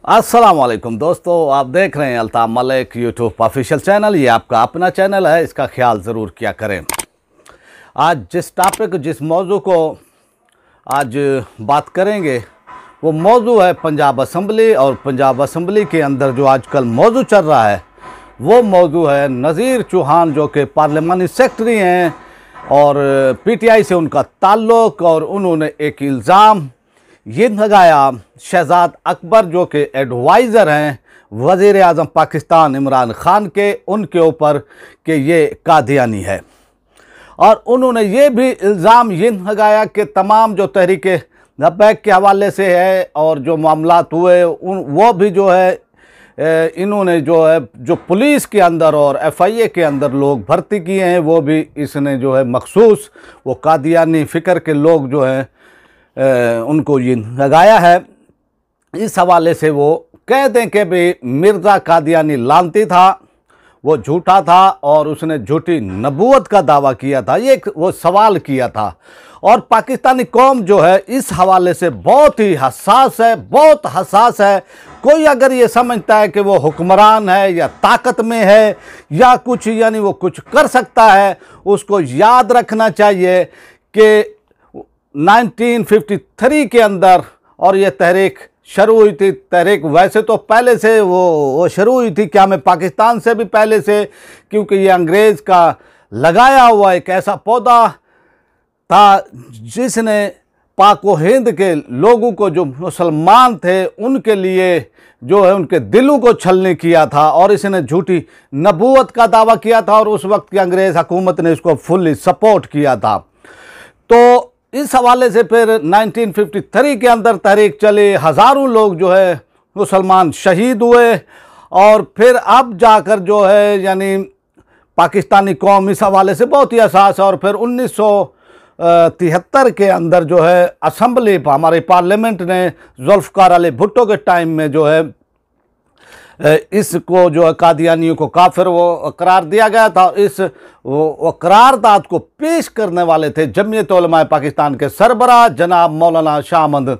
अस्सलाम वालेकुम दोस्तों, आप देख रहे हैं Altaf Malik YouTube official channel. ये आपका अपना चैनल है, इसका ख्याल ज़रूर किया करें। आज जिस मौजू को आज बात करेंगे वो मौजू है पंजाब असम्बली। और पंजाब असम्बली के अंदर जो आजकल मौजू चल रहा है वो मौजू है नज़ीर चौहान, जो कि पार्लिमानी सेक्रेटरी हैं और पीटीआई से उनका ताल्लुक़। और उन्होंने एक इल्ज़ाम ये लगाया शहजाद अकबर, जो कि एडवाइज़र हैं वज़ीर आज़म पाकिस्तान इमरान ख़ान के, उनके ऊपर कि ये कादियानी है। और उन्होंने ये भी इल्ज़ाम ये लगाया कि तमाम जो तहरीक लब्बैक के हवाले से है और जो मामलात हुए वो भी जो है इन्होंने जो पुलिस के अंदर और एफआईए के अंदर लोग भर्ती किए हैं वो भी इसने जो है मखसूस वो कादियानी फ़िक्र के लोग जो हैं उनको ये लगाया है। इस हवाले से वो कह दें कि भी मिर्ज़ा कादियानी लानती था, वो झूठा था और उसने झूठी नबूवत का दावा किया था, ये वो सवाल किया था। और पाकिस्तानी कौम जो है इस हवाले से बहुत ही हसास है, बहुत हसास है। कोई अगर ये समझता है कि वो हुक्मरान है या ताकत में है या कुछ यानी वो कुछ कर सकता है, उसको याद रखना चाहिए कि 1953 के अंदर और ये तहरीक शुरू हुई थी। तहरीक वैसे तो पहले से वो शुरू हुई थी, क्या मैं पाकिस्तान से भी पहले से, क्योंकि ये अंग्रेज़ का लगाया हुआ एक ऐसा पौधा था जिसने पाक व हिंद के लोगों को, जो मुसलमान थे, उनके लिए जो है उनके दिलों को छलनी किया था। और इसने झूठी नबूवत का दावा किया था और उस वक्त की अंग्रेज़ हुकूमत ने इसको फुल्ली सपोर्ट किया था। तो इस हवाले से फिर 1953 के अंदर तहरीक चली, हज़ारों लोग जो है मुसलमान शहीद हुए। और फिर अब जाकर जो है यानी पाकिस्तानी कौम इस हवाले से बहुत ही हसास है। और फिर 1973 के अंदर जो है असम्बली हमारे पार्लियामेंट ने जुल्फ़िकार अली भुट्टो के टाइम में जो है इसको जो है कादियानियों को काफिर वो करार दिया गया था। इस वो करारदाद को पेश करने वाले थे जमीयत उलमा पाकिस्तान के सरबराह जनाब मौलाना शाह अहमद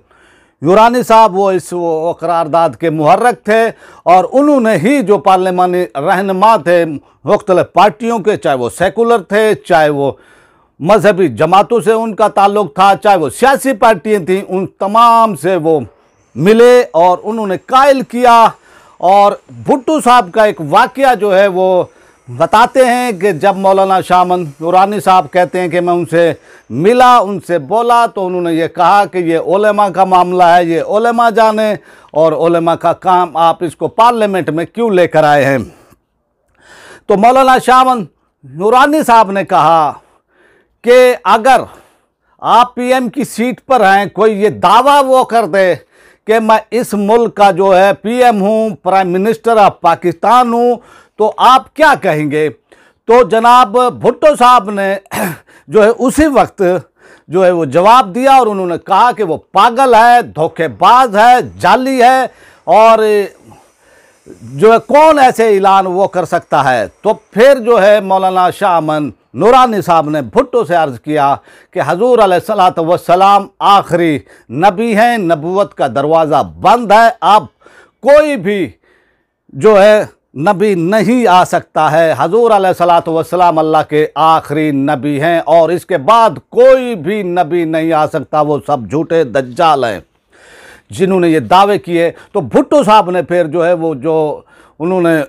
नूरानी साहब। वो इस वो करारदाद के मुहर्रक थे और उन्होंने ही जो पार्लिमानी रहनुमा थे मुख्तलिफ पार्टियों के, चाहे वो सेकुलर थे, चाहे वो मजहबी जमातों से उनका ताल्लुक़ था, चाहे वो सियासी पार्टियाँ थीं, उन तमाम से वो मिले और उन्होंने कायल किया। और भुट्टो साहब का एक वाक़या जो है वो बताते हैं कि जब मौलाना शाह अहमद नूरानी साहब कहते हैं कि मैं उनसे मिला, उनसे बोला, तो उन्होंने ये कहा कि ये उलेमा का मामला है, ये उलेमा जाने और उलेमा का काम, आप इसको पार्लियामेंट में क्यों लेकर आए हैं। तो मौलाना शाह अहमद नूरानी साहब ने कहा कि अगर आप पीएम की सीट पर हैं, कोई ये दावा वो कर दे कि मैं इस मुल्क का जो है पीएम हूँ, प्राइम मिनिस्टर ऑफ पाकिस्तान हूँ, तो आप क्या कहेंगे। तो जनाब भुट्टो साहब ने जो है उसी वक्त जो है वो जवाब दिया और उन्होंने कहा कि वो पागल है, धोखेबाज है, जाली है और जो है कौन ऐसे ऐलान वो कर सकता है। तो फिर जो है मौलाना शाह अहमद नूरानी साहब ने भुट्टो से अर्ज़ किया कि हजूर अलैहिस्सलातु वस्सलाम आखिरी नबी हैं, नबूवत का दरवाज़ा बंद है, अब कोई भी जो है नबी नहीं आ सकता है। हजूर अलैहिस्सलातु वस्सलाम अल्लाह के आखिरी नबी हैं और इसके बाद कोई भी नबी नहीं आ सकता, वो सब झूठे दज्जाल हैं जिन्होंने ये दावे किए। तो भुट्टो साहब ने फिर जो है वो जो उन्होंने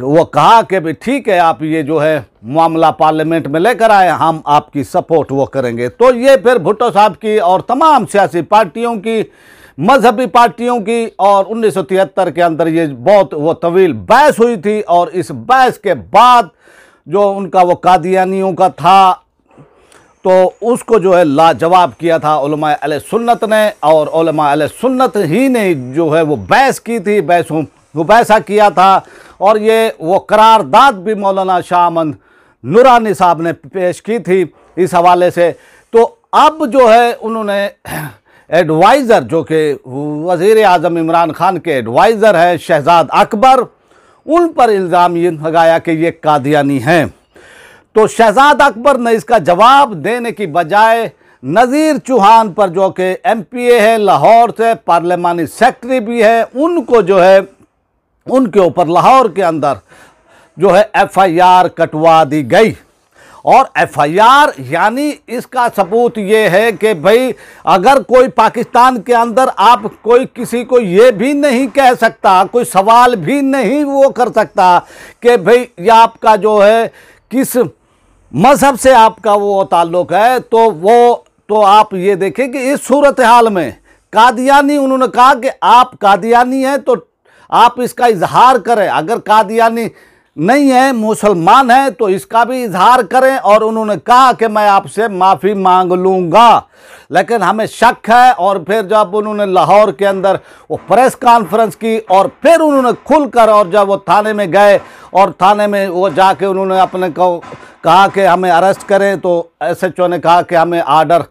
वो कहा कि भाई ठीक है, आप ये जो है मामला पार्लियामेंट में लेकर आए, हम आपकी सपोर्ट वो करेंगे। तो ये फिर भुट्टो साहब की और तमाम सियासी पार्टियों की, मजहबी पार्टियों की, और 1973 के अंदर ये बहुत वो तवील बहस हुई थी। और इस बहस के बाद जो उनका वो कादियानियों का था तो उसको जो है लाजवाब किया था उलमा अहले सुन्नत ने। और उलमा अहले सुन्नत ही ने जो है वो बहस की थी, मुबाहिसा किया था। और ये वो करारदाद भी मौलाना शाह अहमद नूरानी साहब ने पेश की थी इस हवाले से। तो अब जो है उन्होंने एडवाइज़र, जो कि वज़ीर आज़म इमरान ख़ान के एडवाइज़र हैं शहजाद अकबर, उन पर इल्ज़ाम ये लगाया कि ये कादियानी हैं। तो शहजाद अकबर ने इसका जवाब देने की बजाय नज़ीर चौहान पर, जो कि एमपीए है लाहौर से, पार्लिमानी सेक्रेटरी भी है, उनको जो है उनके ऊपर लाहौर के अंदर जो है एफआईआर कटवा दी गई। और एफआईआर यानी इसका सबूत ये है कि भाई अगर कोई पाकिस्तान के अंदर आप कोई किसी को ये भी नहीं कह सकता, कोई सवाल भी नहीं वो कर सकता कि भाई ये आपका जो है किस मजहब से आपका वो ताल्लुक है, तो आप ये देखें कि इस सूरत हाल में कादियानी, उन्होंने कहा कि आप कादियानी हैं तो आप इसका इजहार करें, अगर कादियानी नहीं है, मुसलमान है, तो इसका भी इजहार करें। और उन्होंने कहा कि मैं आपसे माफ़ी मांग लूँगा, लेकिन हमें शक है। और फिर जब उन्होंने लाहौर के अंदर वो प्रेस कॉन्फ्रेंस की और फिर उन्होंने खुलकर, और जब वो थाने में गए और थाने में वो जाके उन्होंने अपने को कहा कि हमें अरेस्ट करें, तो एसएचओ ने कहा कि हमें आर्डर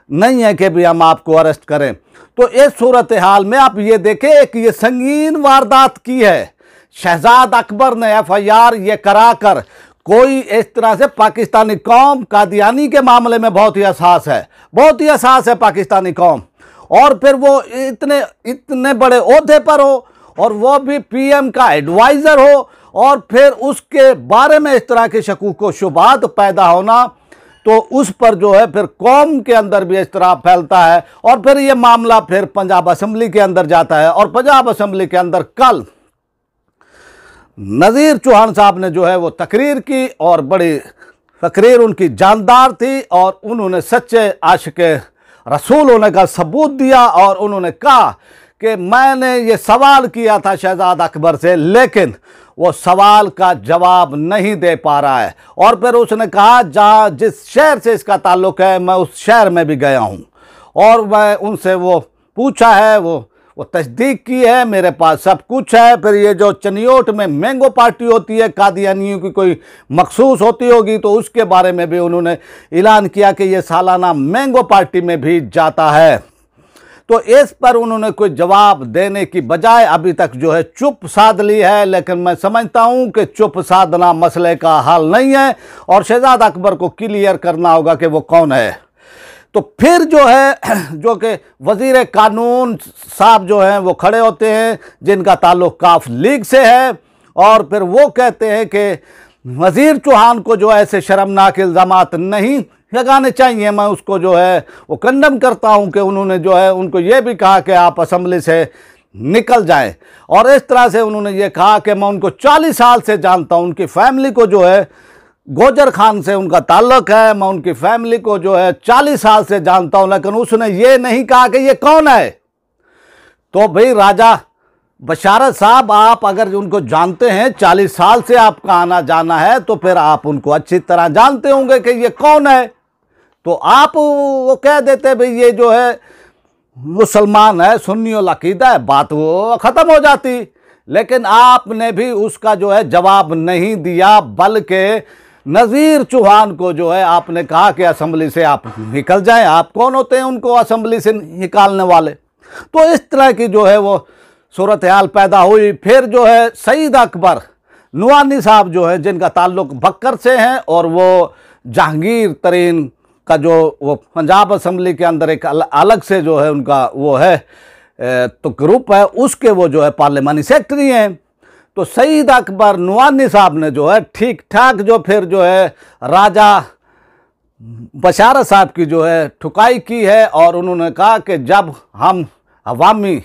नहीं है कि भी हम आपको अरेस्ट करें। तो इस सूरत हाल में आप ये देखें कि ये संगीन वारदात की है। शहजाद अकबर ने एफआईआर ये कराकर, कोई इस तरह से पाकिस्तानी कौम कादियानी के मामले में बहुत ही हसास है, बहुत ही हसास है पाकिस्तानी कौम। और फिर वो इतने बड़े ओहदे पर हो और वो भी पीएम का एडवाइज़र हो, और फिर उसके बारे में इस तरह के शकूक व शुबात पैदा होना, तो उस पर जो है फिर कौम के अंदर भी इस तरह फैलता है। और फिर ये मामला फिर पंजाब असम्बली के अंदर जाता है, और पंजाब असम्बली के अंदर कल नज़ीर चौहान साहब ने जो है वो तकरीर की, और बड़ी तकरीर उनकी जानदार थी, और उन्होंने सच्चे आशिक रसूल होने का सबूत दिया। और उन्होंने कहा कि मैंने ये सवाल किया था शहजाद अकबर से, लेकिन वो सवाल का जवाब नहीं दे पा रहा है। और फिर उसने कहा जहाँ जिस शहर से इसका ताल्लुक़ है, मैं उस शहर में भी गया हूँ और मैं उनसे वो पूछा है, वो तस्दीक की है, मेरे पास सब कुछ है। फिर ये जो चनियोट में मैंगो पार्टी होती है, कादियानियों की कोई मखसूस होती होगी, तो उसके बारे में भी उन्होंने ऐलान किया कि ये सालाना मैंगो पार्टी में भी जाता है। तो इस पर उन्होंने कोई जवाब देने की बजाय अभी तक जो है चुप साध ली है। लेकिन मैं समझता हूं कि चुप साधना मसले का हल नहीं है, और शहजाद अकबर को क्लियर करना होगा कि वो कौन है। तो फिर जो है जो कि वज़ीर कानून साहब जो हैं वो खड़े होते हैं, जिनका ताल्लुक़ काफ लीग से है, और फिर वो कहते हैं कि वज़ीर चौहान को जो ऐसे शर्मनाक इल्ज़ामात नहीं लगाने चाहिए। मैं उसको जो है वो कंडम करता हूं कि उन्होंने जो है उनको ये भी कहा कि आप असम्बली से निकल जाएं, और इस तरह से उन्होंने ये कहा कि मैं उनको 40 साल से जानता हूं, उनकी फैमिली को जो है गोजर खान से उनका ताल्लुक़ है, मैं उनकी फैमिली को जो है 40 साल से जानता हूं। लेकिन उसने ये नहीं कहा कि ये कौन है। तो भाई राजा बशारत साहब, आप अगर उनको जानते हैं, 40 साल से आपका आना जाना है, तो फिर आप उनको अच्छी तरह जानते होंगे कि ये कौन है। तो आप वो कह देते भाई ये जो है मुसलमान है, सुन्नी और अकीदा है, बात वो ख़त्म हो जाती। लेकिन आपने भी उसका जो है जवाब नहीं दिया, बल्कि नज़ीर चौहान को जो है आपने कहा कि असम्बली से आप निकल जाएं। आप कौन होते हैं उनको असम्बली से निकालने वाले। तो इस तरह की जो है वो सूरत हाल पैदा हुई। फिर जो है सईद अकबर नुआनी साहब जो है, जिनका ताल्लुक़ बक्कर से है, और वो जहांगीर तरीन का जो वो पंजाब असम्बली के अंदर एक अलग से जो है उनका वो है तो ग्रुप है, उसके वो जो है पार्लिमानी सेक्रेटरी हैं। तो सईद अकबर नुआनी साहब ने जो है ठीक ठाक जो फिर जो है राजा बशारत साहब की जो है ठुकाई की है, और उन्होंने कहा कि जब हम अवामी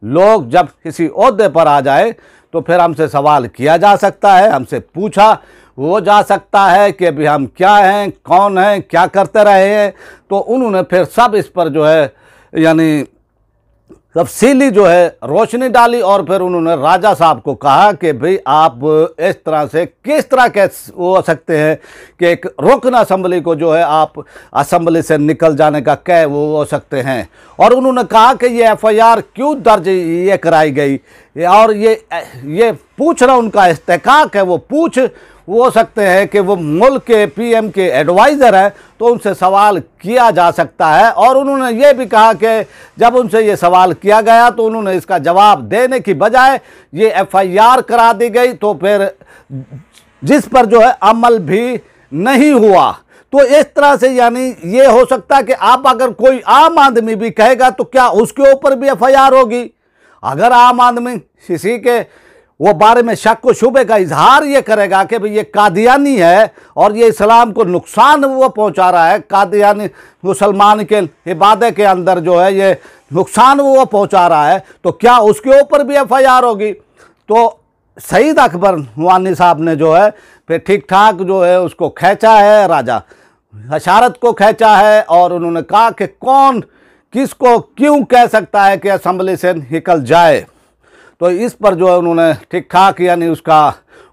लोग जब किसी ओहदे पर आ जाए तो फिर हमसे सवाल किया जा सकता है, हमसे पूछा वो जा सकता है कि अभी हम क्या हैं, कौन हैं, क्या करते रहे हैं। तो उन्होंने फिर सब इस पर जो है यानी तफसीली जो है रोशनी डाली, और फिर उन्होंने राजा साहब को कहा कि भाई आप इस तरह से किस तरह के वो हो सकते हैं कि एक रुकन असम्बली को जो है आप असम्बली से निकल जाने का क्या वो हो सकते हैं। और उन्होंने कहा कि ये एफआईआर क्यों दर्ज ये कराई गई, और ये पूछना उनका इस्तेकाक है। वो हो सकते हैं कि वो मुल्क के पीएम के एडवाइज़र हैं, तो उनसे सवाल किया जा सकता है। और उन्होंने ये भी कहा कि जब उनसे ये सवाल किया गया तो उन्होंने इसका जवाब देने की बजाय ये एफआईआर करा दी गई, तो फिर जिस पर जो है अमल भी नहीं हुआ। तो इस तरह से यानी ये हो सकता है कि आप अगर कोई आम आदमी भी कहेगा तो क्या उसके ऊपर भी एफआईआर होगी। अगर आम आदमी किसी के वो बारे में शक व शुबे का इजहार ये करेगा कि भाई ये कादियानी है और ये इस्लाम को नुकसान वो पहुंचा रहा है, कादियानी मुसलमान के इबादत के अंदर जो है ये नुकसान वो पहुंचा रहा है, तो क्या उसके ऊपर भी एफआईआर होगी। तो सईद अकबर नूरानी साहब ने जो है फिर ठीक ठाक जो है उसको खींचा है, राजा हशारत को खींचा है, और उन्होंने कहा कि कौन किसको क्यों कह सकता है कि असेंबली से निकल जाए। तो इस पर जो है उन्होंने ठीक ठाक यानी उसका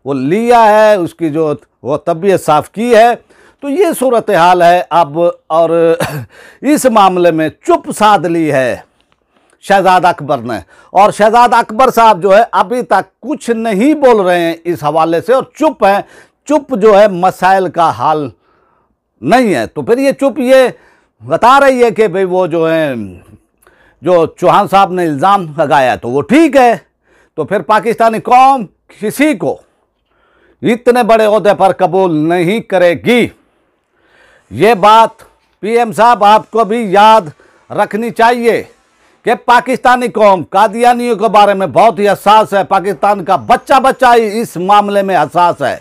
वो लिया है, उसकी जो वो तबीयत साफ़ की है। तो ये सूरत हाल है अब, और इस मामले में चुप साध ली है शहजादा अकबर ने, और शहजादा अकबर साहब जो है अभी तक कुछ नहीं बोल रहे हैं इस हवाले से, और चुप हैं। चुप जो है मसाइल का हाल नहीं है। तो फिर ये चुप ये बता रही है कि भाई वो जो है जो चौहान साहब ने इल्ज़ाम लगाया तो वो ठीक है, तो फिर पाकिस्तानी कौम किसी को इतने बड़े ओहदे पर कबूल नहीं करेगी। ये बात पीएम साहब आपको भी याद रखनी चाहिए कि पाकिस्तानी कौम कादियानियों के बारे में बहुत ही हसास है, पाकिस्तान का बच्चा बच्चा ही इस मामले में हसास है।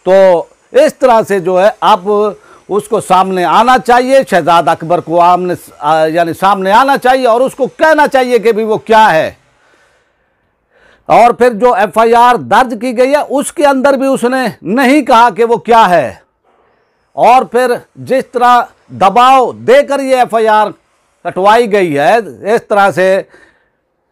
तो इस तरह से जो है अब उसको सामने आना चाहिए, शहजादा अकबर को आमने यानी सामने आना चाहिए और उसको कहना चाहिए कि भी वो क्या है। और फिर जो एफआईआर दर्ज की गई है उसके अंदर भी उसने नहीं कहा कि वो क्या है, और फिर जिस तरह दबाव देकर ये एफआईआर कटवाई गई है, इस तरह से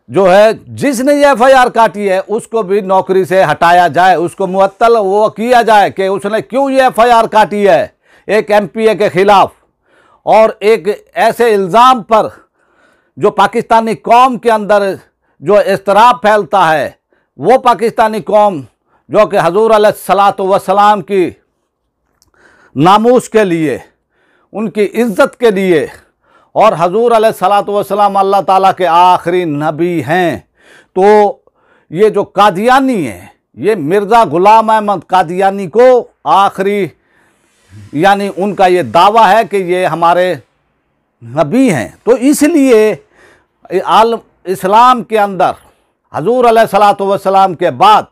जो है जिसने ये एफआईआर काटी है उसको भी नौकरी से हटाया जाए, उसको मुअत्तल वो किया जाए कि उसने क्यों ये एफआईआर काटी है एक एमपीए के खिलाफ, और एक ऐसे इल्ज़ाम पर जो पाकिस्तानी कौम के अंदर जो इस्तराब फैलता है, वो पाकिस्तानी कौम जो कि हजूर अलैहिस्सलातु वस्सलाम की नामूस के लिए, उनकी इज़्ज़त के लिए, और हजूर अलैहिस्सलातु वस्सलाम अल्लाह ताला के आखिरी नबी हैं, तो ये जो कादियानी हैं, ये मिर्ज़ा ग़ुलाम अहमद कादियानी को आखिरी यानी उनका ये दावा है कि ये हमारे नबी हैं। तो इसलिए आलम इस्लाम के अंदर हजूर अलैहिस्सलातु वस्सलाम के बाद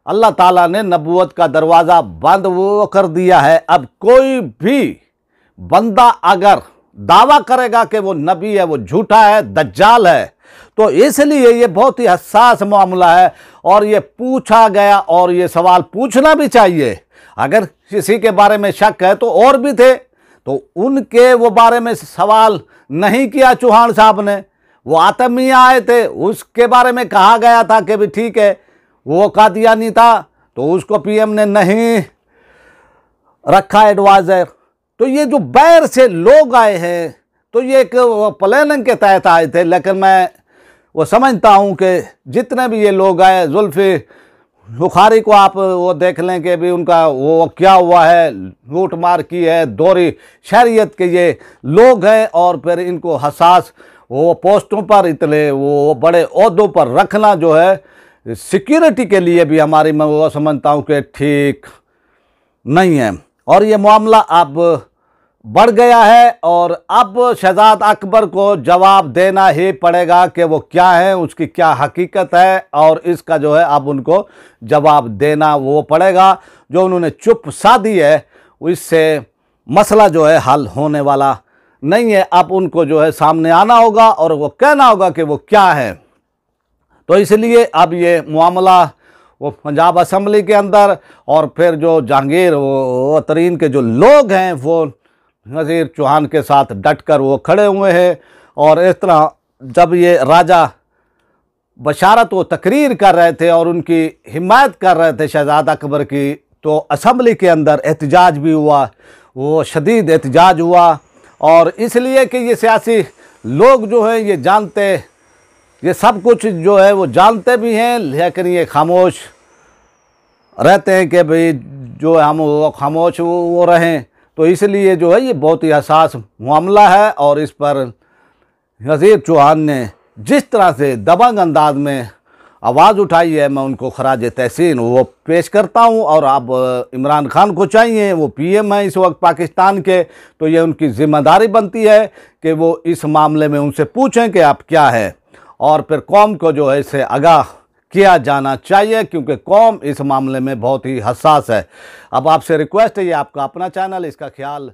अल्लाह ताला ने नबूवत का दरवाज़ा बंद वो कर दिया है। अब कोई भी बंदा अगर दावा करेगा कि वो नबी है, वो झूठा है, दज्जाल है, तो इसलिए ये बहुत ही हसास मामला है और ये पूछा गया, और ये सवाल पूछना भी चाहिए। अगर किसी के बारे में शक है तो और भी थे, तो उनके वो बारे में सवाल नहीं किया चौहान साहब ने। वो आतम मियां आए थे, उसके बारे में कहा गया था कि भी ठीक है वो कादियानी था, तो उसको पीएम ने नहीं रखा एडवाइजर। तो ये जो बैर से लोग आए हैं, तो ये एक प्लानिंग के तहत आए थे, लेकिन मैं वो समझता हूँ कि जितने भी ये लोग आए, जुल्फ़ी बुखारी को आप वो देख लें कि भी उनका वो क्या हुआ है, लूट मार की है, दोहरी शरीयत के ये लोग हैं, और फिर इनको हसास वो पोस्टों पर इतने वो बड़े ओहदों पर रखना जो है सिक्योरिटी के लिए भी हमारी, मैं वो समझता हूँ कि ठीक नहीं है। और ये मामला अब बढ़ गया है, और अब शहजादा अकबर को जवाब देना ही पड़ेगा कि वो क्या है, उसकी क्या हकीकत है, और इसका जो है अब उनको जवाब देना वो पड़ेगा। जो उन्होंने चुप साधी है इससे मसला जो है हल होने वाला नहीं है। अब उनको जो है सामने आना होगा और वो कहना होगा कि वो क्या है। तो इसलिए अब ये मामला वो पंजाब असम्बली के अंदर, और फिर जो जहांगीर वो तरीन के जो लोग हैं वो नज़ीर चौहान के साथ डटकर वो खड़े हुए हैं। और इस तरह जब ये राजा बशारत वो तकरीर कर रहे थे और उनकी हिमायत कर रहे थे शहजादा अकबर की, तो असम्बली के अंदर एहतजाज भी हुआ, वो शदीद एहतजाज हुआ। और इसलिए कि ये सियासी लोग जो हैं ये जानते, ये सब कुछ जो है वो जानते भी हैं, लेकिन ये खामोश रहते हैं कि भाई जो हम वो खामोश वो रहें। तो इसलिए जो है ये बहुत ही हसास मामला है, और इस पर नज़ीर चौहान ने जिस तरह से दबंग अंदाज में आवाज़ उठाई है, मैं उनको खराज तहसीन वो पेश करता हूं। और अब इमरान खान को चाहिए, वो पीएम हैं इस वक्त पाकिस्तान के, तो ये उनकी ज़िम्मेदारी बनती है कि वो इस मामले में उनसे पूछें कि आप क्या है, और फिर कौम को जो है इससे आगाह किया जाना चाहिए, क्योंकि कौम इस मामले में बहुत ही हसास है। अब आपसे रिक्वेस्ट है, ये आपका अपना चैनल, इसका ख्याल